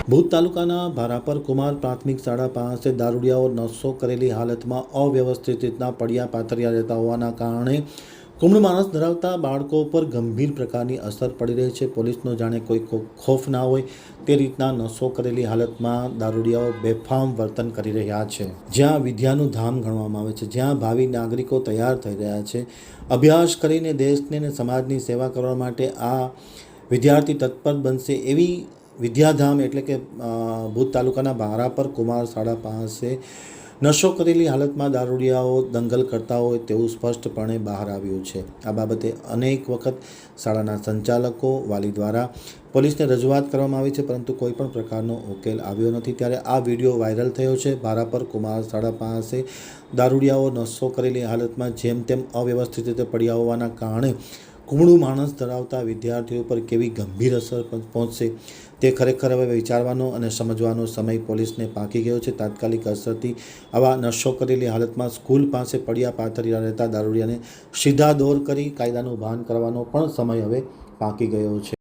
ભૂત તાલુકાના ભારાપર કુમાર પ્રાથમિક શાળા પાસે દારૂડિયાઓ નશો કરેલી હાલતમાં અવ્યવસ્થિત રીતના પડ્યા પાથર્યા રહેતા હોવાના કારણે કુમળું માણસ ધરાવતા બાળકો પર ગંભીર પ્રકારની અસર પડી રહી છે. પોલીસનો જાણે કોઈ ખોફ ના હોય તે રીતના નશો કરેલી હાલતમાં દારૂડિયાઓ બેફામ વર્તન કરી રહ્યા છે. જ્યાં વિદ્યાનું ધામ ગણવામાં આવે છે, જ્યાં ભાવિ નાગરિકો તૈયાર થઈ રહ્યા છે અભ્યાસ કરીને દેશને અને સમાજની સેવા કરવા માટે, આ વિદ્યાર્થી તત્પર બનશે એવી વિદ્યાધામ એટલે કે ભૂત તાલુકાના ભારાપર કુમાર શાળા પાસે નશો કરેલી હાલતમાં દારૂડિયાઓ દંગલ કરતા હોય તેવું સ્પષ્ટપણે બહાર આવ્યું છે. આ બાબતે અનેક વખત શાળાના સંચાલકો, વાલી દ્વારા પોલીસને રજૂઆત કરવામાં આવી છે, પરંતુ કોઈ પણ પ્રકારનો ઉકેલ આવ્યો નથી. ત્યારે આ વિડીયો વાયરલ થયો છે. ભારાપર કુમાર શાળા પાસે દારૂડિયાઓ નશો કરેલી હાલતમાં જેમ તેમ અવ્યવસ્થિત રીતે પડ્યા હોવાના કારણે કુમળું માણસ ધરાવતા વિદ્યાર્થીઓ પર કેવી ગંભીર અસર પહોંચશે તે ખરેખર હવે વિચારવાનો અને સમજવાનો સમય પોલીસને પાકી ગયો છે. તાત્કાલિક અસરથી આવા નશો કરેલી હાલતમાં સ્કૂલ પાસે પડ્યા પાથર્યા રહેતા દારૂડિયાને સીધા દોર કરી કાયદાનું ભાન કરવાનો પણ સમય હવે પાકી ગયો છે.